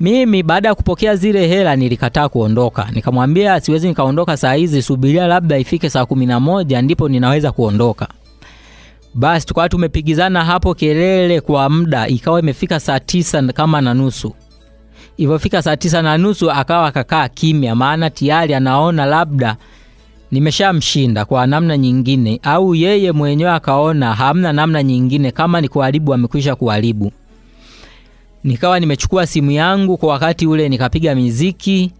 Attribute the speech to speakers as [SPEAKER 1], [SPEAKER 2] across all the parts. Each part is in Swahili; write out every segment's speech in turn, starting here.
[SPEAKER 1] Mimi baada ya kupokea zile hela nilikataa kuondoka. Nikamwambia siwezi nikaondoka saa hizi, subiria labda ifike saa 11 ndipo ninaweza kuondoka. Basi tukawa tumepigizana hapo kelele kwa muda, ikawa imefika saa 9 kama na nusu. Ilipofika saa 9 na nusu akawa akakaa kimya, maana tayari anaona labda nimeshamshinda kwa namna nyingine, au yeye mwenyewe akaona hamna namna nyingine, kama ni kuharibu amekwisha kuharibu. Nikawa nimechukua simu yangu kwa wakati ule nikapiga muziki.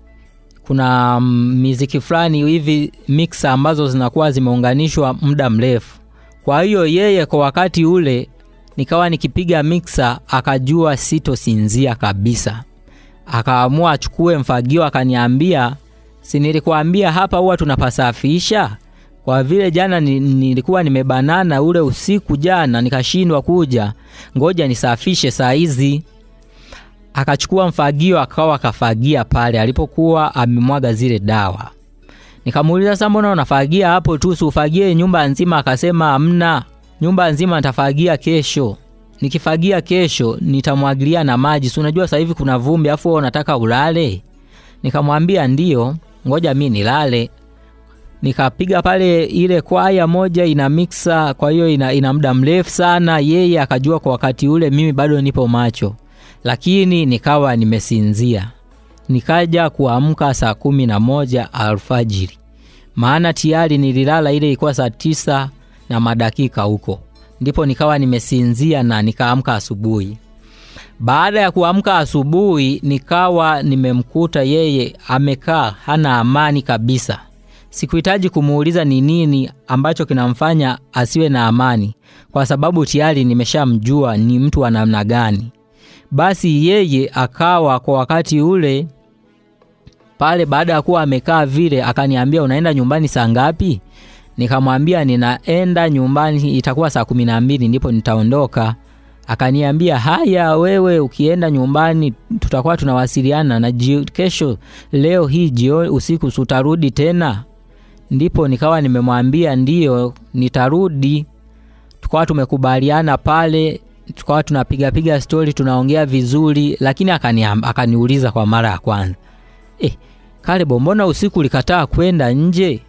[SPEAKER 1] Kuna muziki fulani hivi mixer ambazo zinakuwa zimeunganishwa muda mrefu. Kwa hiyo yeye kwa wakati ule nikawa nikipiga mixer akajua sitosinzia kabisa. Akaamua achukue mfagio akaniambia, si nilikuambia hapa huwa tunapasafisha? Kwa vile jana nilikuwa nimebanana ule usiku jana nikashindwa kuja, ngoja nisafishe saa hizi. Akachukua mfagio akawa kafagia pale alipokuwa amemwaga zile dawa. Nikamuuliza, sasa mbona unafagia hapo tu, usifagie nyumba nzima? Akasema hamna, nyumba nzima nitafagia kesho. Nikifagia kesho nitamwagilia na maji, si unajua sasa hivi kuna vumbi afu unataka ulale. Nikamwambia ndio, ngoja mimi nilale. Nikapiga pale ile kwaya moja ina mixer, kwa hiyo ina muda mrefu sana. Yeye akajua kwa wakati ule mimi bado nipo macho, lakini nikawa nimesinzia. Nikaja kuamka saa 11 alfajiri, maana tayari nililala ile ilikuwa saa 9 na madakika huko, ndipo nikawa nimesinzia na nikaamka asubuhi. Baada ya kuamka asubuhi nikawa nimemkuta yeye amekaa hana amani kabisa. Sikuhitaji kumuuliza ni nini ambacho kinamfanya asiwe na amani, kwa sababu tayari nimeshamjua ni mtu wa namna gani. Basi yeye akawa kwa wakati ule pale, baada ya kuwa amekaa vile akaniambia, unaenda nyumbani saa ngapi? Nikamwambia ninaenda nyumbani itakuwa saa 12 ndipo nitaondoka. Akaniambia haya, wewe ukienda nyumbani tutakuwa tunawasiliana na kesho leo hii jioni usiku utarudi tena? Ndipo nikawa nimemwambia ndio nitarudi. Tukawa tumekubaliana pale, tukawa tunapiga story, tunaongea vizuri, lakini akaniuliza kwa mara ya kwanza, Kalebo, mbona usiku ulikataa kwenda nje?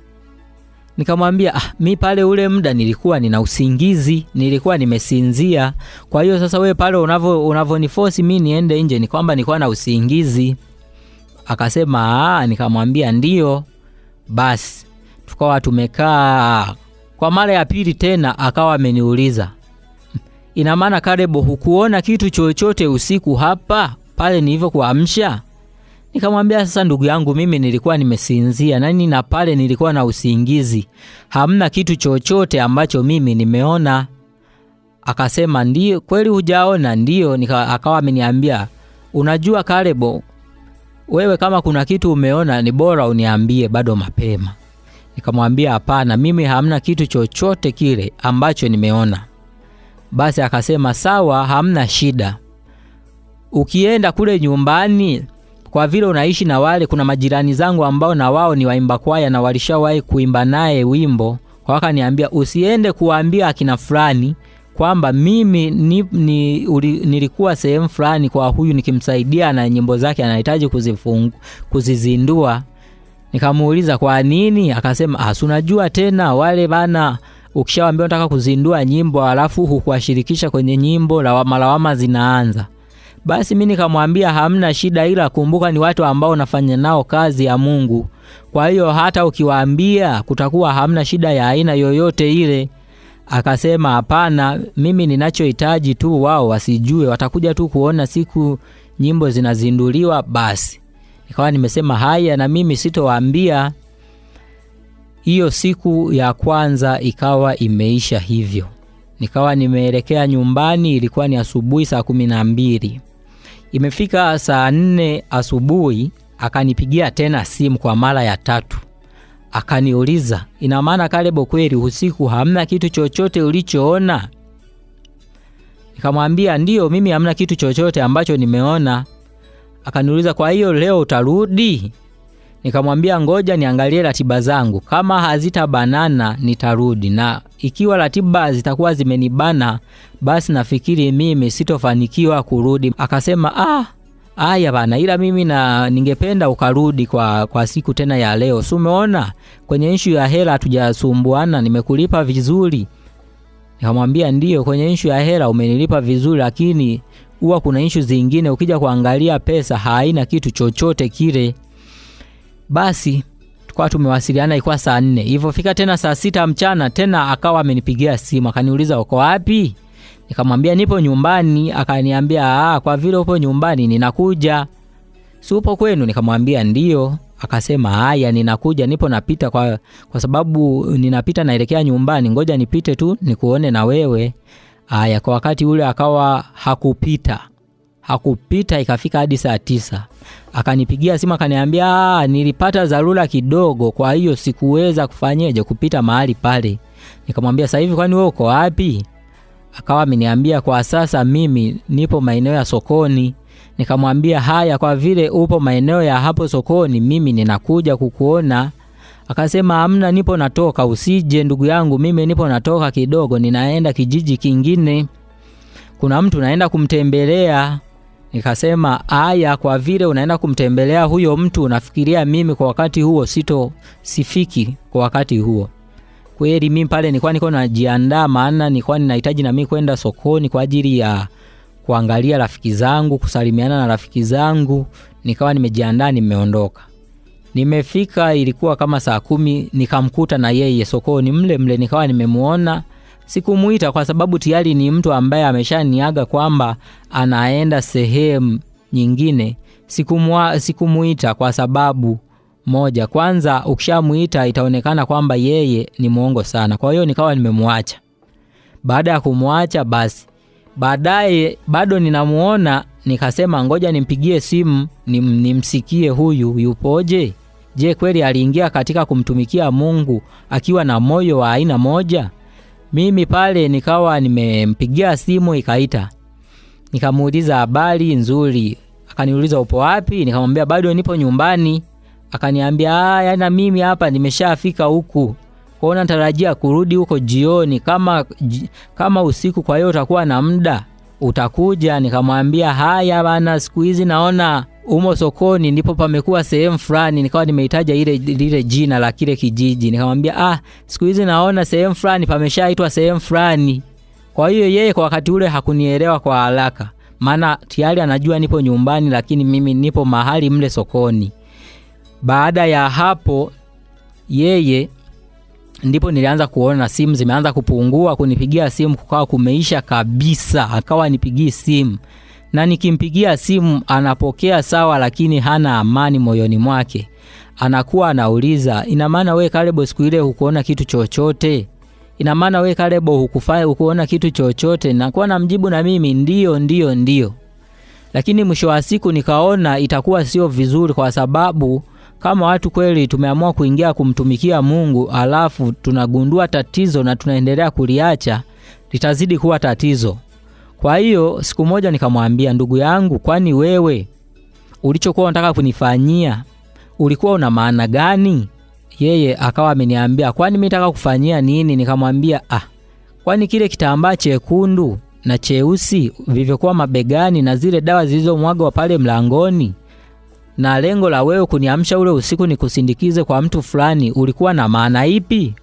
[SPEAKER 1] Nikamwambia mimi pale ule muda nilikuwa nina usingizi, nilikuwa nimesinzia. Kwa hiyo sasa wewe pale unavoniforce mimi niende nje ni kwamba nilikuwa na usingizi. Akasema nikamwambia ndio. Basi tukawa tumekaa. Kwa mara ya pili tena akawa ameniuliza, ina maana Kalebo hukuona kitu chochote usiku hapa pale nilivyokuamsha? Nikamwambia sasa ndugu yangu, mimi nilikuwa nimesinzia na pale nilikuwa na usingizi, hamna kitu chochote ambacho mimi nimeona. Akasema ndio, kweli hujaona? Ndio. Akawa ameniambia, unajua Kalebo, wewe kama kuna kitu umeona ni bora uniambie bado mapema. Nikamwambia hapana, mimi hamna kitu chochote kile ambacho nimeona. Basi akasema sawa, hamna shida. Ukienda kule nyumbani, kwa vile unaishi na wale, kuna majirani zangu ambao na wao ni waimba kwaya na walishawahi kuimba naye wimbo. Kwa wakaniambia usiende kuambia akina fulani kwamba mimi nilikuwa sehemu fulani kwa huyu nikimsaidia na nyimbo zake anahitaji kuzizindua. Nikamuuliza kwa nini? Akasema unajua tena wale bana, ukishawaambia unataka kuzindua nyimbo alafu hukuwashirikisha kwenye nyimbo, lawama zinaanza. Basi mimi nikamwambia hamna shida, ila kumbuka ni watu ambao nafanya nao kazi ya Mungu. Kwa hiyo hata ukiwaambia kutakuwa hamna shida ya aina yoyote ile. Akasema hapana, mimi ninachohitaji tu wao wasijue, watakuja tu kuona siku nyimbo zinazinduliwa basi. Nikawa nimesema haya na mimi sitowaambia. Hiyo siku ya kwanza ikawa imeisha hivyo. Nikawa nimeelekea nyumbani, ilikuwa ni asubuhi saa 12. Imefika saa 4 asubuhi akanipigia tena simu kwa mara ya 3. Akaniuliza, ina maana Kalebo kweli usiku hamna kitu chochote ulichoona? Nikamwambia ndio, mimi hamna kitu chochote ambacho nimeona. Akaniuliza, kwa hiyo leo utarudi? Nikamwambia ngoja niangalie ratiba zangu, kama hazitabanana nitarudi, na ikiwa ratiba zitakuwa zimenibana basi nafikiri mimi sitofanikiwa kurudi. Akasema Aya bana, ila mimi na ningependa ukarudi kwa siku tena ya leo. Si umeona kwenye issue ya hela hatujasumbuana, nimekulipa vizuri. Nikamwambia ndio, kwenye issue ya hela umenilipa vizuri, lakini huwa kuna issue zingine ukija kuangalia pesa haina kitu chochote kile. Basi tukao tumewasiliana, ilikuwa saa 4. Hivyo fika tena saa 6 mchana tena akawa amenipigia simu akaniuliza uko wapi? Nikamwambia nipo nyumbani. Akaniambia kwa vile upo nyumbani ninakuja. Si upo kwenu? Nikamwambia ndio. Akasema haya ninakuja, nipo napita kwa sababu ninapita naelekea nyumbani, ngoja nipite tu nikuone na wewe. Haya, kwa wakati ule akawa hakupita ikafika hadi saa 9. Akanipigia simu akaniambia nilipata dharura kidogo, kwa hiyo sikuweza kufanyaje kupita mahali pale. Nikamwambia sasa hivi kwani wewe uko wapi? Akawa ameniambia kwa sasa mimi nipo maeneo ya sokoni. Nikamwambia haya, kwa vile upo maeneo ya hapo sokoni mimi ninakuja kukuona. Akasema hamna, nipo natoka, usije ndugu yangu, mimi nipo natoka kidogo, ninaenda kijiji kingine, kuna mtu naenda kumtembelea. Nikasema haya, kwa vile unaenda kumtembelea huyo mtu, unafikiria mimi kwa wakati huo sifiki kwa wakati huo? Kweli mimi pale nilikuwa niko najiandaa, maana nilikuwa ninahitaji na mimi kwenda sokoni kwa ajili ya kuangalia rafiki zangu, kusalimiana na rafiki zangu. Nikawa nimejiandaa, nimeondoka. Nimefika ilikuwa kama saa 10, nikamkuta na yeye sokoni mle. Nikawa nimemuona, sikumuita kwa sababu tayari ni mtu ambaye ameshaniaga kwamba anaenda sehemu nyingine. Sikumuita kwa sababu moja, kwanza ukishamuita itaonekana kwamba yeye ni muongo sana. Kwa hiyo nikawa nimemwacha. Baada ya kumwacha basi baadaye bado ninamuona, nikasema ngoja nimpigie simu nimsikie huyu yupoje. Je, kweli aliingia katika kumtumikia Mungu akiwa na moyo wa aina moja? Mimi pale nikawa nimempigia simu ikaita. Nikamuuliza habari nzuri. Akaniuliza upo wapi? Nikamwambia bado nipo nyumbani. Akaniambia na mimi hapa nimeshafika huku, kwa hiyo natarajia kurudi huko jioni kama usiku, kwa hiyo utakuwa na muda utakuja. Nikamwambia haya bana, siku hizi naona umo sokoni, ndipo pamekuwa sehemu fulani. Nikawa nimeitaja ile jina la kile kijiji. Nikamwambia siku hizi naona sehemu fulani pameshaitwa sehemu fulani. Kwa hiyo yeye kwa wakati ule hakunielewa kwa haraka, maana tayari anajua nipo nyumbani, lakini mimi nipo mahali mle sokoni. Baada ya hapo yeye ndipo nilianza kuona simu zimeanza kupungua, kunipigia simu kukawa kumeisha kabisa. Akawa nipigii simu, na nikimpigia simu anapokea sawa, lakini hana amani moyoni mwake. Anakuwa anauliza, ina maana wewe Caleb siku ile hukuona kitu chochote? Ina maana wewe Caleb hukuona kitu chochote? Nakuwa namjibu na mimi ndio. Lakini mwisho wa siku nikaona itakuwa sio vizuri, kwa sababu kama watu kweli tumeamua kuingia kumtumikia Mungu alafu tunagundua tatizo na tunaendelea kuliacha, litazidi kuwa tatizo. Kwa hiyo siku moja nikamwambia, ndugu yangu, kwani wewe ulichokuwa unataka kunifanyia ulikuwa una maana gani? Yeye akawa ameniambia, kwani mimi nataka kufanyia nini? Nikamwambia kwani kile kitambaa chekundu na cheusi vilivyokuwa mabegani na zile dawa zilizomwagwa pale mlangoni, na lengo la wewe kuniamsha ule usiku nikusindikize kwa mtu fulani, ulikuwa na maana ipi?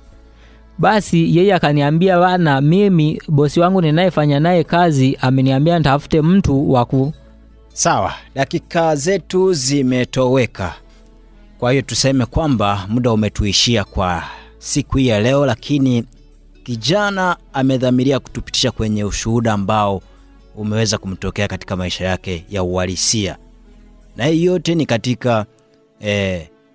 [SPEAKER 1] Basi yeye akaniambia, bana, mimi bosi wangu ninayefanya naye kazi ameniambia nitafute mtu waku.
[SPEAKER 2] Sawa, dakika zetu zimetoweka. Kwa hiyo tuseme kwamba muda umetuishia kwa siku hii ya leo, lakini kijana amedhamiria kutupitisha kwenye ushuhuda ambao umeweza kumtokea katika maisha yake ya uhalisia. Na hii yote ni katika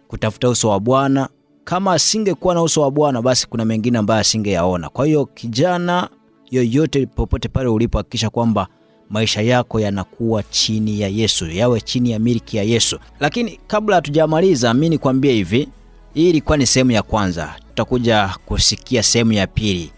[SPEAKER 2] kutafuta uso wa Bwana. Kama asingekuwa na uso wa Bwana, basi kuna mengine ambayo asingeyaona. Kwa hiyo kijana yoyote popote pale ulipo, hakikisha kwamba maisha yako yanakuwa chini ya Yesu, yawe chini ya miliki ya Yesu. Lakini kabla hatujamaliza, mimi nikwambie hivi, hii ilikuwa ni sehemu ya kwanza. Tutakuja kusikia sehemu ya pili.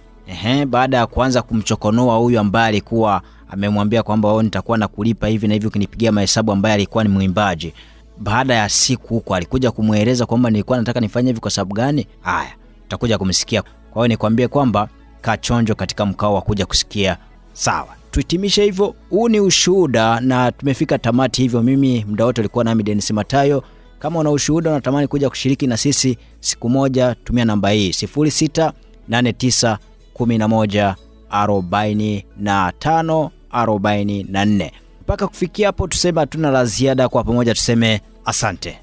[SPEAKER 2] Baada ya kuanza kumchokonoa huyu ambaye alikuwa amemwambia kwamba wewe nitakuwa nakulipa hivi na hivi ukinipigia mahesabu, ambaye alikuwa ni mwimbaji. Baada ya siku huko alikuja kumueleza kwamba nilikuwa nataka nifanye hivi kwa sababu gani. Haya, tutakuja kumsikia. Kwa hiyo nikwambie kwamba kachonjo katika mkao wa kuja kusikia. Sawa. tuhitimishe hivyo. Huu ni ushuhuda na tumefika tamati hivyo. Mimi muda wote ulikuwa nami Dennis Matayo. Kama una ushuhuda unatamani kuja kushiriki na sisi siku moja, tumia namba hii 0689114544. Mpaka kufikia hapo tuseme hatuna la ziada, kwa pamoja tuseme asante.